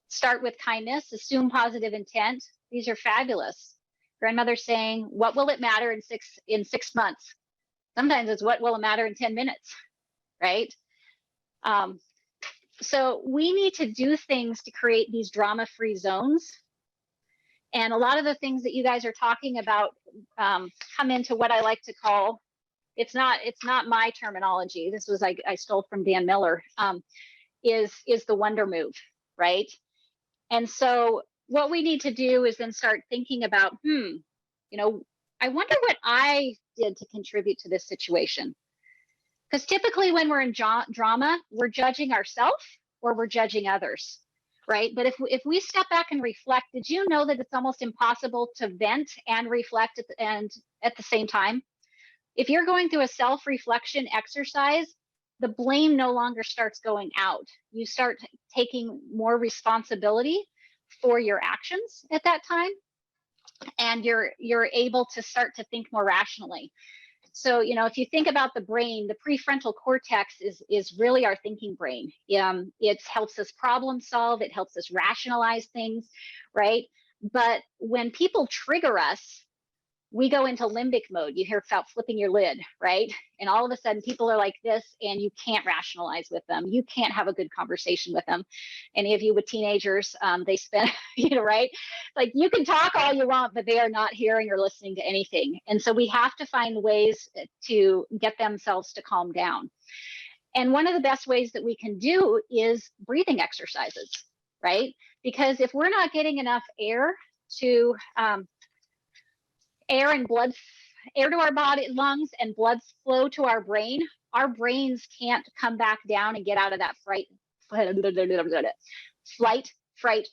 Start with kindness, assume positive intent. These are fabulous. Grandmother's saying, what will it matter in six months? Sometimes it's what will it matter in 10 minutes, right? So we need to do things to create these drama-free zones. And a lot of the things that you guys are talking about come into what I like to call, it's not my terminology. This was I stole from Dan Miller, is the wonder move, right? And so what we need to do is then start thinking about, you know, I wonder what I did to contribute to this situation. Because typically when we're in drama, we're judging ourselves or we're judging others, right? But if we step back and reflect, did you know that it's almost impossible to vent and reflect at the same time? If you're going through a self-reflection exercise, the blame no longer starts going out. You start taking more responsibility for your actions at that time, and you're able to start to think more rationally. So, you know, if you think about the brain, the prefrontal cortex is really our thinking brain. It helps us problem solve, it helps us rationalize things, right? But when people trigger us, we go into limbic mode. You hear about flipping your lid, right? And all of a sudden people are like this, and you can't rationalize with them. You can't have a good conversation with them. Any of you with teenagers, they spend, you know, right? Like you can talk all you want, but they are not hearing or listening to anything. And so we have to find ways to get themselves to calm down. And one of the best ways that we can do is breathing exercises, right? Because if we're not getting enough air to, air to our body, lungs, and blood flow to our brains can't come back down and get out of that flight, fright,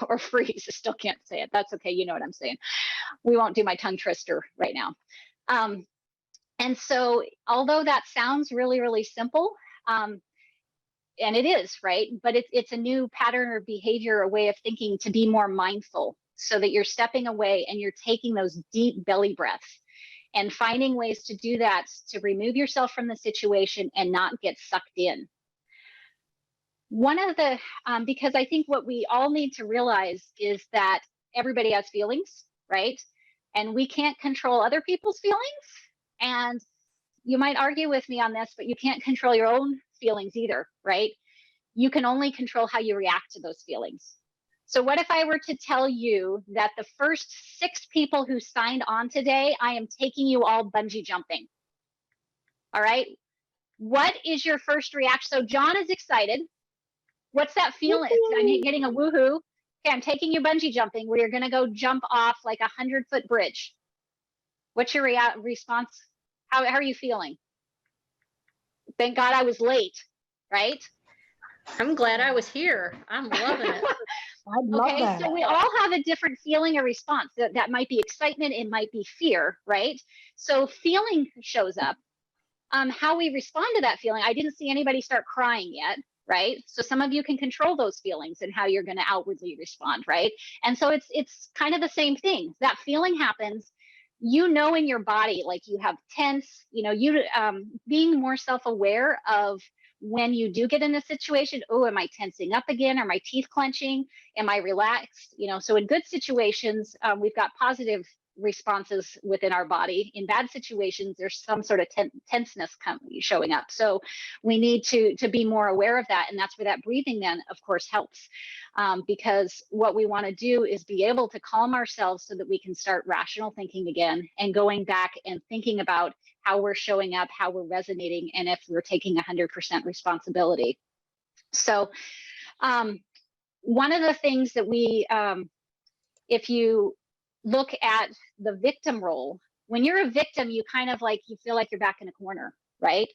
or freeze. I still can't say it. That's okay. You know what I'm saying. We won't do my tongue twister right now. And so, although that sounds really, really simple, and it is, right? But it's a new pattern or behavior, a way of thinking to be more mindful, so that you're stepping away and you're taking those deep belly breaths. and finding ways to do that to remove yourself from the situation and not get sucked in. One of the, because I think what we all need to realize is that everybody has feelings, right? And we can't control other people's feelings. And you might argue with me on this, but you can't control your own feelings either, right? You can only control how you react to those feelings. So what if I were to tell you that the first 6 people who signed on today, I am taking you all bungee jumping? All right. What is your first reaction? So John is excited. What's that feeling? I'm getting a woohoo. Okay, I'm taking you bungee jumping where you're going to go jump off like 100-foot bridge. What's your response? How are you feeling? Thank God I was late, right? I'm glad I was here. I'm loving it. I love Okay, that. so we all have a different feeling or response. That might be excitement, it might be fear, right? So feeling shows up. How we respond to that feeling, I didn't see anybody start crying yet, right? So some of you can control those feelings and how you're going to outwardly respond, right? And so it's kind of the same thing. That feeling happens, you know, in your body, like you have tense, you know, you being more self-aware of when you do get in a situation. Oh, am I tensing up again? Are my teeth clenching? Am I relaxed? You know, so in good situations, we've got positive responses within our body. In bad situations, there's some sort of tenseness showing up. So we need to be more aware of that. And that's where that breathing then, of course, helps. Because what we want to do is be able to calm ourselves so that we can start rational thinking again and going back and thinking about how we're showing up, how we're resonating, and if we're taking 100% responsibility. So one of the things that we, if you look at the victim role, when you're a victim, you kind of like, you feel like you're back in a corner, right?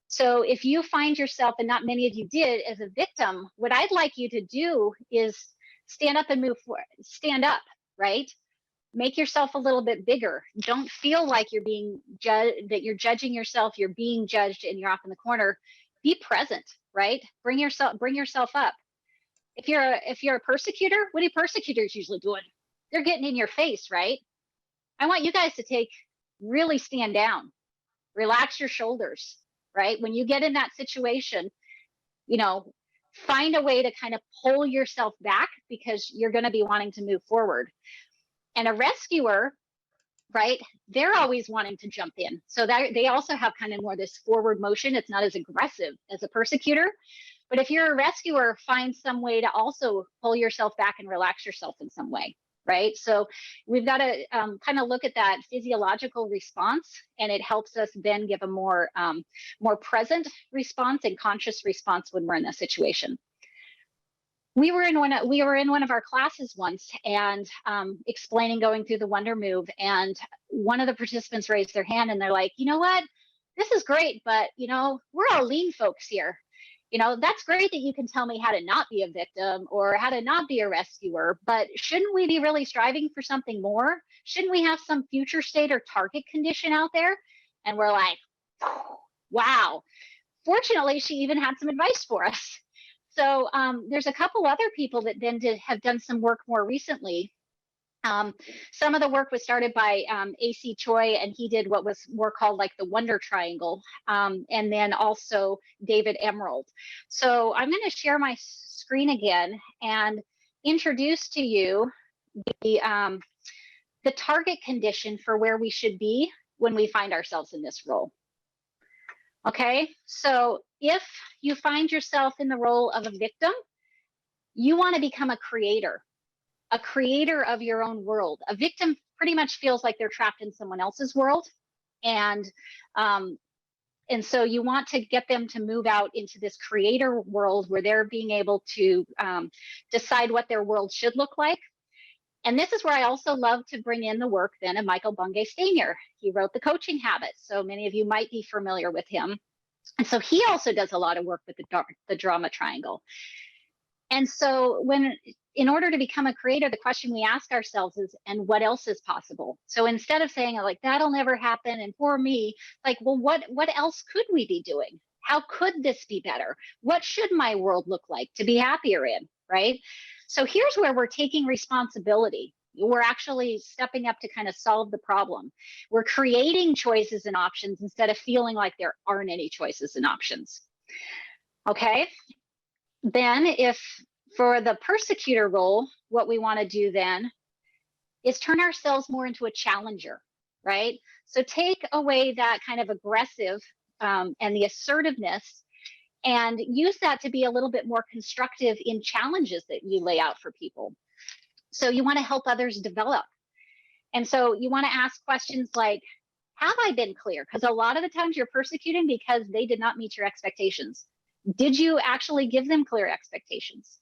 So if you find yourself, and not many of you did, as a victim, what I'd like you to do is stand up and move forward, stand up, right? Make yourself a little bit bigger. Don't feel like you're being judged, that you're judging yourself, you're being judged and you're off in the corner. Be present, right? Bring yourself up. If you're a persecutor, what are persecutors usually doing? They're getting in your face, right? I want you guys to really stand down, relax your shoulders, right? When you get in that situation, you know, find a way to kind of pull yourself back because you're going to be wanting to move forward. And a rescuer, right, they're always wanting to jump in. So that they also have kind of more this forward motion. It's not as aggressive as a persecutor. But if you're a rescuer, find some way to also pull yourself back and relax yourself in some way, right? So we've got to kind of look at that physiological response, and it helps us then give a more present response and conscious response when we're in that situation. We were in one of our classes once and explaining going through the Wonder Move, and one of the participants raised their hand and they're like, you know what, this is great, but you know, we're all lean folks here. You know, that's great that you can tell me how to not be a victim or how to not be a rescuer, but shouldn't we be really striving for something more? Shouldn't we have some future state or target condition out there? And we're like, wow. Fortunately, she even had some advice for us. So there's a couple other people that then have done some work more recently. Some of the work was started by A.C. Choi, and he did what was more called like the Wonder Triangle, and then also David Emerald. So I'm going to share my screen again and introduce to you the target condition for where we should be when we find ourselves in this role. Okay, so if you find yourself in the role of a victim, you want to become a creator of your own world. A victim pretty much feels like they're trapped in someone else's world. And so you want to get them to move out into this creator world where they're being able to decide what their world should look like. And this is where I also love to bring in the work then of Michael Bungay Stanier. He wrote The Coaching Habits, so many of you might be familiar with him. And so he also does a lot of work with the drama triangle. And so in order to become a creator, the question we ask ourselves is, and what else is possible? So instead of saying like, that'll never happen, and for me, like, well, what else could we be doing? How could this be better? What should my world look like to be happier in, right? So here's where we're taking responsibility. we're actually stepping up to kind of solve the problem. We're creating choices and options instead of feeling like there aren't any choices and options. Okay. Then if for the persecutor role, what we want to do then is turn ourselves more into a challenger, right? So take away that kind of aggressive and the assertiveness and use that to be a little bit more constructive in challenges that you lay out for people. So you want to help others develop. And so you want to ask questions like, have I been clear? Because a lot of the times you're persecuting because they did not meet your expectations. Did you actually give them clear expectations?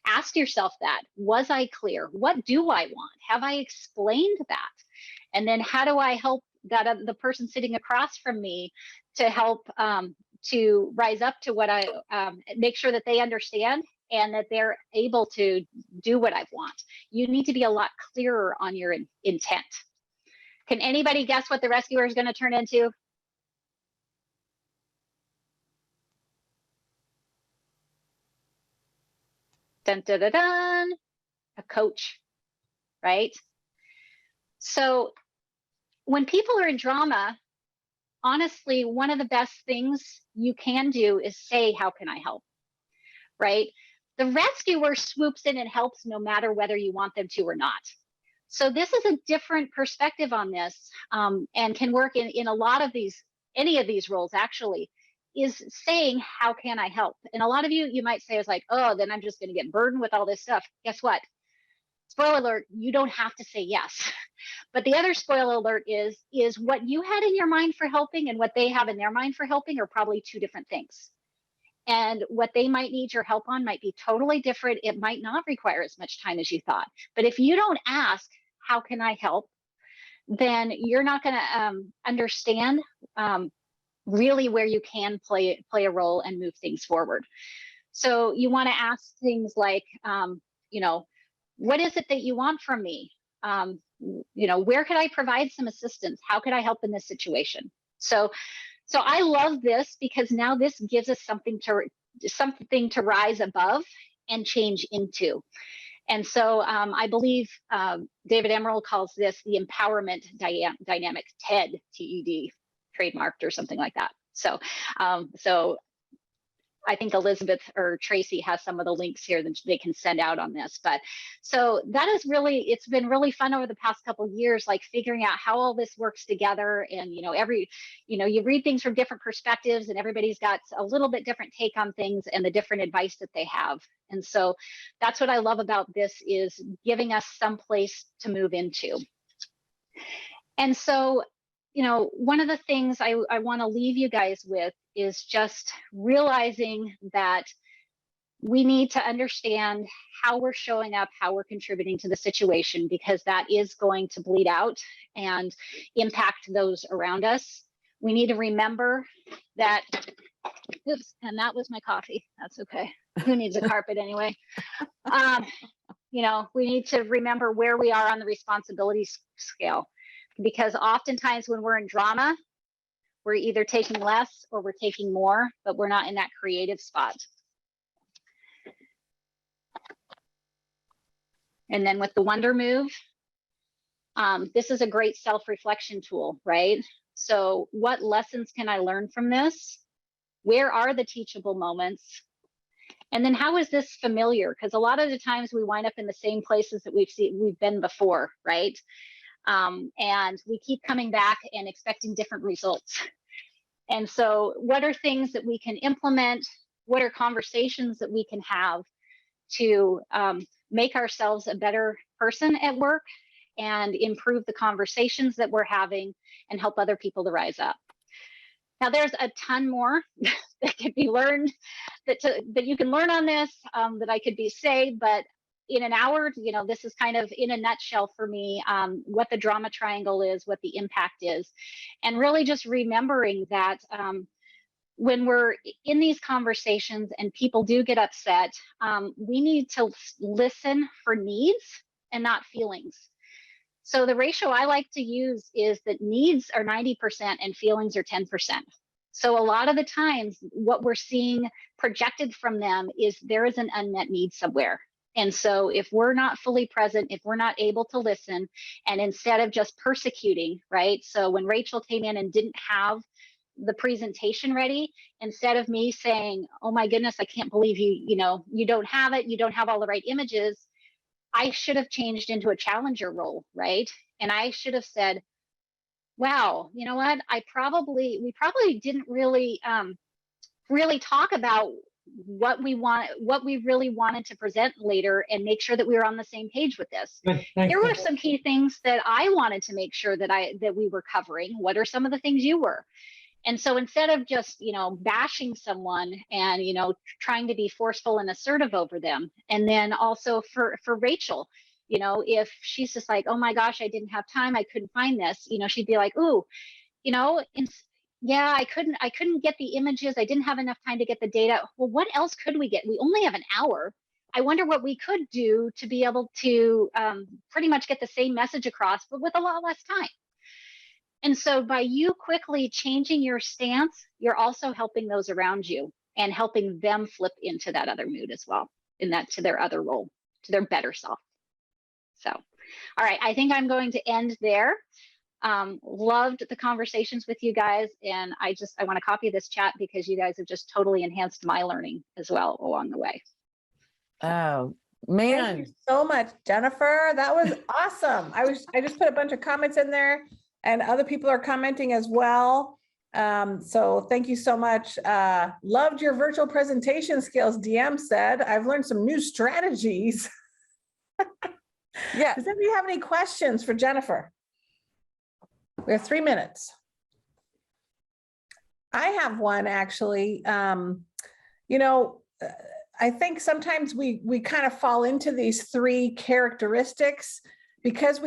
Ask yourself that. Was I clear? What do I want? Have I explained that? And then how do I help that the person sitting across from me to help to rise up to what I make sure that they understand and that they're able to do what I want. You need to be a lot clearer on your intent. Can anybody guess what the rescuer is going to turn into? Dun, dun, dun, dun. A coach, right? So when people are in drama, honestly, one of the best things you can do is say, how can I help? Right? The rescuer swoops in and helps no matter whether you want them to or not. So this is a different perspective on this and can work in a lot of these, any of these roles actually, is saying, how can I help? And a lot of you might say, it's like, oh, then I'm just going to get burdened with all this stuff. Guess what? Spoiler alert, you don't have to say yes. But the other spoiler alert is what you had in your mind for helping and what they have in their mind for helping are probably two different things. And what they might need your help on might be totally different. It might not require as much time as you thought. But if you don't ask, how can I help? Then you're not going to understand really where you can play a role and move things forward. So you want to ask things like, you know, what is it that you want from me? You know, where could I provide some assistance? How could I help in this situation? So I love this because now this gives us something to rise above and change into. And so I believe David Emerald calls this the empowerment dynamic, TED, TED, trademarked or something like that. So I think Elizabeth or Tracy has some of the links here that they can send out on this. But so that is really, it's been really fun over the past couple of years, like figuring out how all this works together. And, you know, you read things from different perspectives and everybody's got a little bit different take on things and the different advice that they have. And so that's what I love about this, is giving us some place to move into. And so, you know, one of the things I want to leave you guys with is just realizing that we need to understand how we're showing up, how we're contributing to the situation, because that is going to bleed out and impact those around us. We need to remember that, oops, and that was my coffee. That's okay. Who needs a carpet anyway? You know, we need to remember where we are on the responsibility scale, because oftentimes when we're in drama, we're either taking less or we're taking more, but we're not in that creative spot. And then with the Wonder Move, this is a great self-reflection tool, right? So what lessons can I learn from this? Where are the teachable moments? And then how is this familiar? Because a lot of the times we wind up in the same places that we've been before, right? And we keep coming back and expecting different results. And so what are things that we can implement? What are conversations that we can have to make ourselves a better person at work and improve the conversations that we're having and help other people to rise up? Now, there's a ton more that can be learned, that you can learn on this, that I could say, but in an hour, you know, this is kind of in a nutshell for me, what the drama triangle is, what the impact is, and really just remembering that when we're in these conversations and people do get upset, we need to listen for needs and not feelings. So the ratio I like to use is that needs are 90% and feelings are 10%. So a lot of the times what we're seeing projected from them is there is an unmet need somewhere. And so if we're not fully present, if we're not able to listen, and instead of just persecuting, right? So when Rachel came in and didn't have the presentation ready, instead of me saying, oh my goodness, I can't believe you don't have it, you don't have all the right images, I should have changed into a challenger role, right? And I should have said, wow, you know what? We probably didn't really talk about what we really wanted to present later, and make sure that we were on the same page with this. There were some key things that I wanted to make sure that we were covering. What are some of the things you were? And so instead of just, bashing someone and, trying to be forceful and assertive over them. And then also for Rachel, if she's just like, oh my gosh, I didn't have time, I couldn't find this, she'd be like, ooh, yeah, I couldn't get the images. I didn't have enough time to get the data. Well, what else could we get? We only have an hour. I wonder what we could do to be able to pretty much get the same message across, but with a lot less time. And so by you quickly changing your stance, you're also helping those around you and helping them flip into that other mood as well, to their other role, to their better self. So, all right, I think I'm going to end there. Loved the conversations with you guys. And I want to copy this chat because you guys have just totally enhanced my learning as well along the way. Oh, man. Thank you so much, Jennifer. That was awesome. I just put a bunch of comments in there, and other people are commenting as well. So thank you so much. Loved your virtual presentation skills, DM said. I've learned some new strategies. Yeah. Does anybody have any questions for Jennifer? We have 3 minutes. I have one actually. I think sometimes we kind of fall into these 3 characteristics because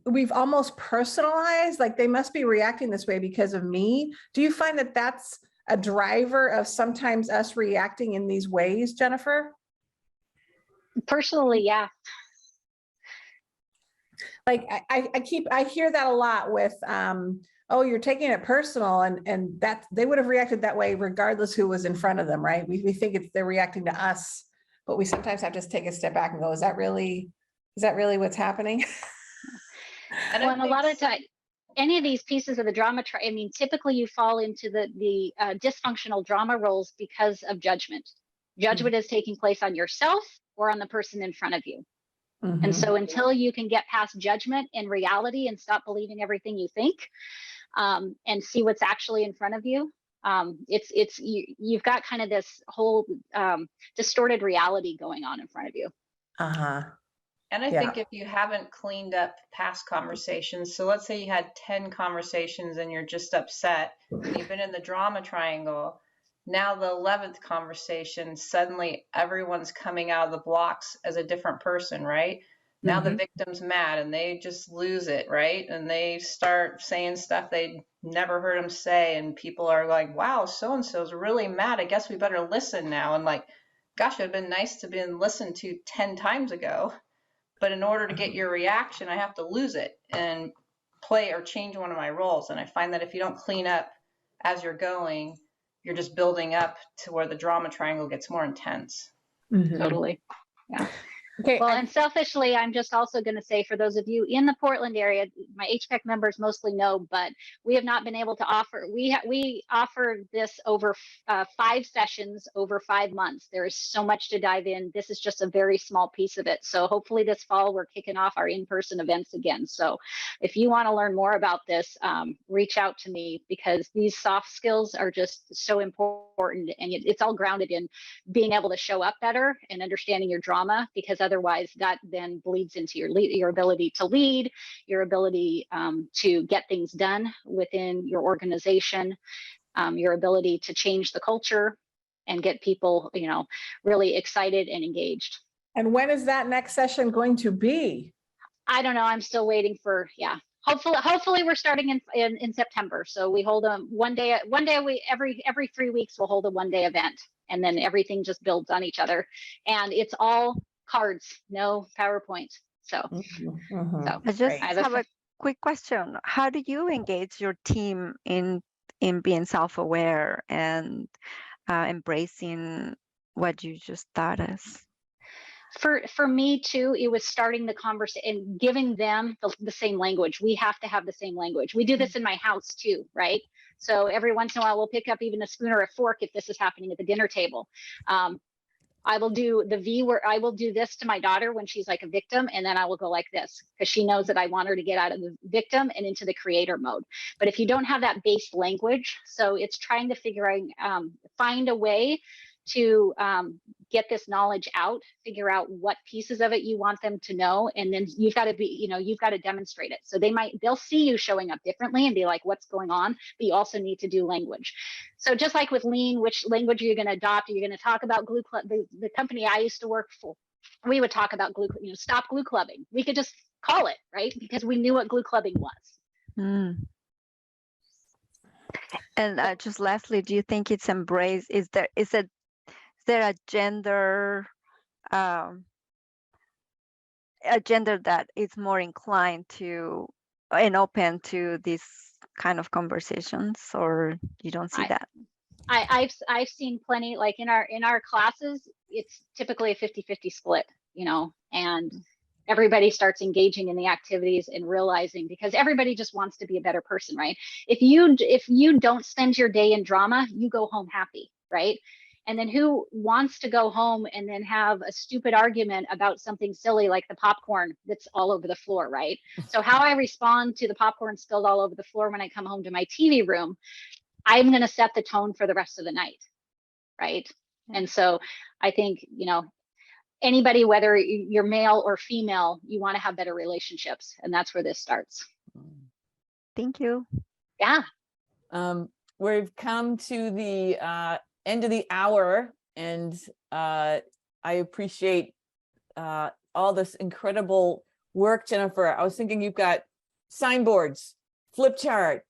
we've almost personalized, like they must be reacting this way because of me. Do you find that that's a driver of sometimes us reacting in these ways, Jennifer? Personally, yeah. Like I hear that a lot with, oh, you're taking it personal, and that they would have reacted that way regardless who was in front of them, right? We think they're reacting to us, but we sometimes have to just take a step back and go, is that really what's happening? And a lot of times, any of these pieces of the drama, typically you fall into the dysfunctional drama roles because of judgment. Judgment is taking place on yourself or on the person in front of you. Mm-hmm. And so until you can get past judgment and reality and stop believing everything you think, and see what's actually in front of you, you've got kind of this whole distorted reality going on in front of you. Uh-huh. And I think if you haven't cleaned up past conversations, so let's say you had 10 conversations and you're just upset, and you've been in the drama triangle, now the 11th conversation, suddenly everyone's coming out of the blocks as a different person, right? Now the victim's mad and they just lose it, right? And they start saying stuff they never heard them say, and people are like, wow, so-and-so's really mad. I guess we better listen now. And like, gosh, it'd been nice to been listened to 10 times ago. But in order to get your reaction, I have to lose it and play or change one of my roles. And I find that if you don't clean up as you're going, you're just building up to where the drama triangle gets more intense. Mm-hmm. Totally. Yeah. Okay. Well, and selfishly, I'm just also going to say, for those of you in the Portland area, my HPEC members mostly know, but we have not been able to offer, we offered this over 5 sessions over 5 months. There is so much to dive in. This is just a very small piece of it. So hopefully this fall, we're kicking off our in-person events again. So if you want to learn more about this, reach out to me, because these soft skills are just so important, and it's all grounded in being able to show up better and understanding your drama, because otherwise that then bleeds into your ability to lead, your ability to get things done within your organization, your ability to change the culture and get people, really excited and engaged. And when is that next session going to be? I don't know. I'm still waiting for, hopefully we're starting in September. So we hold one day a week, every 3 weeks we'll hold a 1-day event, and then everything just builds on each other, and it's all cards, no PowerPoint. So, I just have a quick question. How do you engage your team in being self-aware and embracing what you just taught us? For me too, it was starting the conversation and giving them the same language. We have to have the same language. We do this in my house too, right? So every once in a while, we'll pick up even a spoon or a fork if this is happening at the dinner table. I will do the V where I will do this to my daughter when she's like a victim, and then I will go like this because she knows that I want her to get out of the victim and into the creator mode. But if you don't have that base language, so it's trying to find a way to get this knowledge out, figure out what pieces of it you want them to know, and then you've got to demonstrate it. So they'll see you showing up differently and be like, what's going on? But you also need to do language. So just like with Lean, which language are you going to adopt? Are you going to talk about glue club? The company I used to work for, we would talk about stop glue clubbing. We could just call it, right? Because we knew what glue clubbing was. And just lastly, do you think it's embraced? Is there a gender that is more inclined to and open to these kind of conversations, or you don't see that? I've seen plenty, like in our classes, it's typically a 50-50 split, and everybody starts engaging in the activities and realizing, because everybody just wants to be a better person, right? If you don't spend your day in drama, you go home happy, right? And then who wants to go home and then have a stupid argument about something silly like the popcorn that's all over the floor, right? So how I respond to the popcorn spilled all over the floor when I come home to my TV room, I'm going to set the tone for the rest of the night, right? And so I think, anybody, whether you're male or female, you want to have better relationships. And that's where this starts. Thank you. Yeah. We've come to the end of the hour, and I appreciate all this incredible work, Jennifer. I was thinking you've got signboards, flip chart,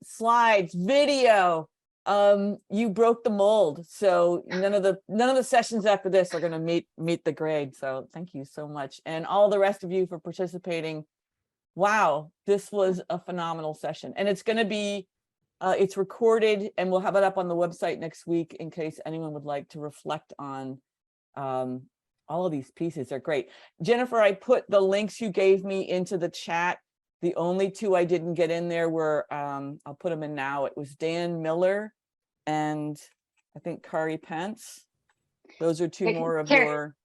slides, video. You broke the mold, so none of the sessions after this are going to meet the grade. So thank you so much, and all the rest of you for participating. Wow, this was a phenomenal session, and it's going to be it's recorded, and we'll have it up on the website next week in case anyone would like to reflect on all of these pieces. They're great. Jennifer, I put the links you gave me into the chat. The only two I didn't get in there were, I'll put them in now. It was Dan Miller and I think Kari Pence. Those are two more of your.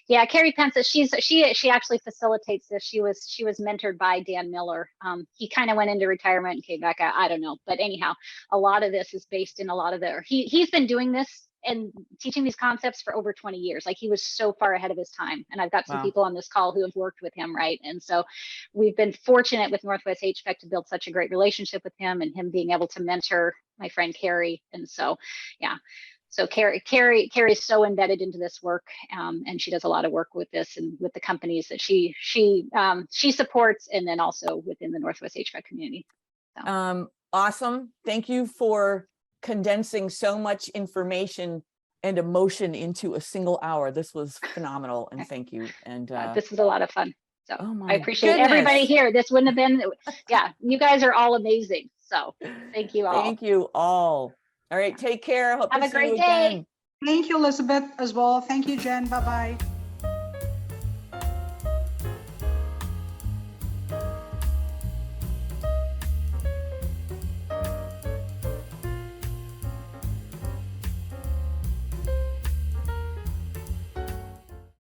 Yeah, Carrie Pence, she actually facilitates this. She was mentored by Dan Miller. He kind of went into retirement and came back. I don't know, but anyhow, a lot of this is based in a lot of he's been doing this and teaching these concepts for over 20 years. Like, he was so far ahead of his time. And I've got some people on this call who have worked with him, right? And so we've been fortunate with Northwest HVAC to build such a great relationship with him, and him being able to mentor my friend Carrie. And so, yeah. So Carrie's so embedded into this work, and she does a lot of work with this and with the companies that she supports, and then also within the Northwest HVAC community. So. Awesome. Thank you for condensing so much information and emotion into a single hour. This was phenomenal, and thank you. And this was a lot of fun. So I appreciate goodness. everybody here. This wouldn't have been, yeah, you guys are all amazing. So thank you all. Thank you all. All right, take care. Hope have to a see great you day. again. Thank you, Elizabeth, as well. Thank you, Jen. Bye-bye.